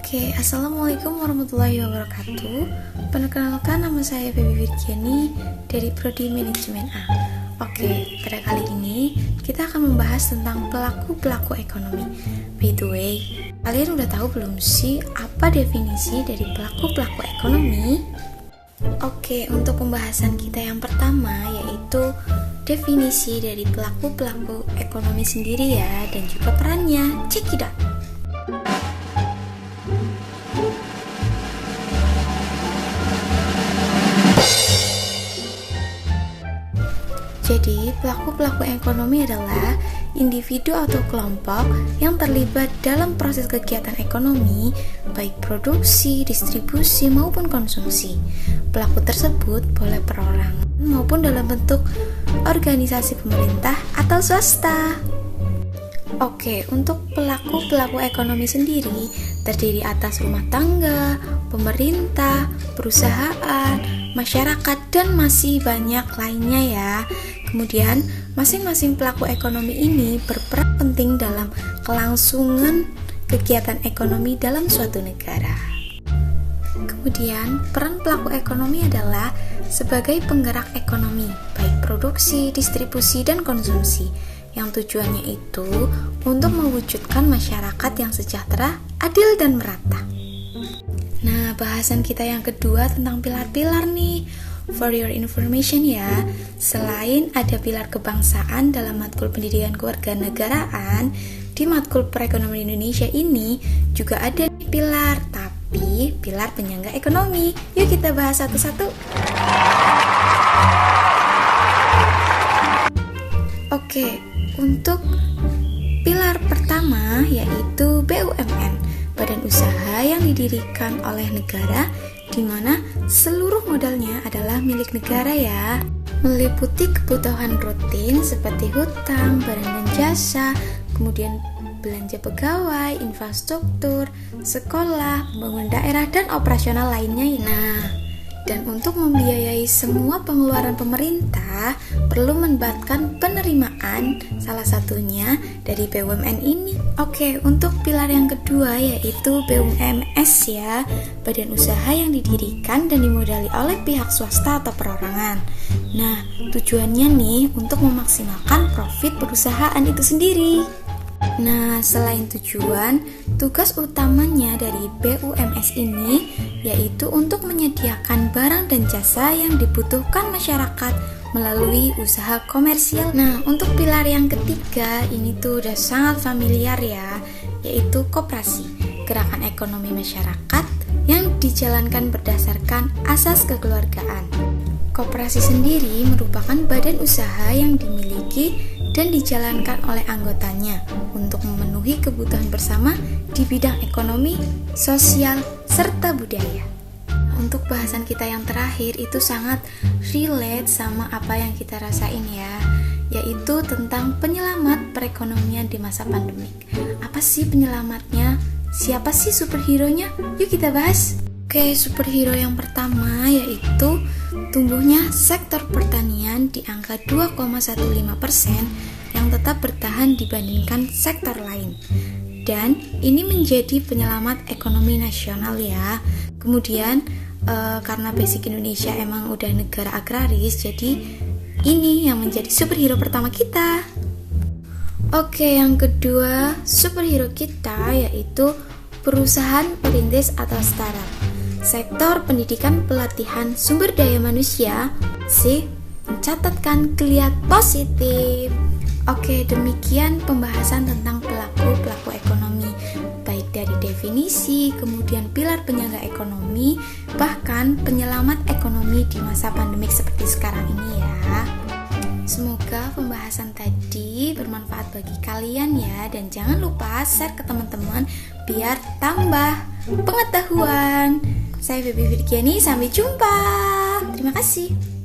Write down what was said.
Oke, Assalamualaikum warahmatullahi wabarakatuh. Perkenalkan, nama saya Baby Virgiani dari Prodi Manajemen A. Oke, pada kali ini kita akan membahas tentang pelaku-pelaku ekonomi. By the way, kalian udah tahu belum sih apa definisi dari pelaku-pelaku ekonomi? Oke, untuk pembahasan kita yang pertama yaitu definisi dari pelaku-pelaku ekonomi sendiri ya, dan juga perannya. Check it out. Jadi, pelaku-pelaku ekonomi adalah individu atau kelompok yang terlibat dalam proses kegiatan ekonomi, baik produksi, distribusi, maupun konsumsi. Pelaku tersebut boleh perorangan maupun dalam bentuk organisasi pemerintah atau swasta. Oke, untuk pelaku-pelaku ekonomi sendiri terdiri atas rumah tangga, pemerintah, perusahaan, masyarakat, dan masih banyak lainnya ya. Kemudian, masing-masing pelaku ekonomi ini berperan penting dalam kelangsungan kegiatan ekonomi dalam suatu negara. Kemudian, peran pelaku ekonomi adalah sebagai penggerak ekonomi, baik produksi, distribusi, dan konsumsi, yang tujuannya itu untuk mewujudkan masyarakat yang sejahtera, adil, dan merata. Nah, bahasan kita yang kedua tentang pilar-pilar nih. For your information ya, selain ada pilar kebangsaan dalam matkul pendidikan kewarganegaraan, di matkul perekonomian Indonesia ini juga ada pilar, tapi pilar penyangga ekonomi. Yuk kita bahas satu-satu. Oke, untuk pilar pertama yaitu BUMN, badan usaha yang didirikan oleh negara, di mana seluruh modalnya adalah milik negara ya, meliputi kebutuhan rutin seperti hutang, barang dan jasa, kemudian belanja pegawai, infrastruktur, sekolah, pembangunan daerah, dan operasional lainnya. Nah, dan untuk membiayai semua pengeluaran pemerintah perlu mendapatkan penerimaan, salah satunya dari BUMN ini. Oke, untuk pilar yang kedua yaitu BUMS ya, badan usaha yang didirikan dan dimodali oleh pihak swasta atau perorangan. Nah, tujuannya nih untuk memaksimalkan profit perusahaan itu sendiri. Nah, selain tujuan, tugas utamanya dari BUMS ini yaitu untuk menyediakan barang dan jasa yang dibutuhkan masyarakat melalui usaha komersial. Nah, untuk pilar yang ketiga ini tuh udah sangat familiar ya, yaitu koperasi, gerakan ekonomi masyarakat yang dijalankan berdasarkan asas kekeluargaan. Koperasi sendiri merupakan badan usaha yang dimiliki dan dijalankan oleh anggotanya untuk memenuhi kebutuhan bersama di bidang ekonomi, sosial, serta budaya. Untuk bahasan kita yang terakhir itu sangat relate sama apa yang kita rasain ya, yaitu tentang penyelamat perekonomian di masa pandemik. Apa sih penyelamatnya? Siapa sih superhero-nya? Yuk kita bahas. Oke, superhero yang pertama yaitu tumbuhnya sektor pertanian di angka 2,15% yang tetap bertahan dibandingkan sektor lain. Dan ini menjadi penyelamat ekonomi nasional ya. Kemudian karena basic Indonesia emang udah negara agraris, jadi ini yang menjadi superhero pertama kita. Oke, yang kedua superhero kita yaitu perusahaan perintis atau startup. Sektor pendidikan, pelatihan, sumber daya manusia mencatatkan kelihatan positif. Oke, demikian pembahasan tentang pelaku-pelaku ekonomi, baik dari definisi, kemudian pilar penyangga ekonomi, bahkan penyelamat ekonomi di masa pandemik seperti sekarang ini ya. Semoga pembahasan tadi bermanfaat bagi kalian ya, dan jangan lupa share ke teman-teman biar tambah pengetahuan. Saya Baby Virgiani, sampai jumpa. Terima kasih.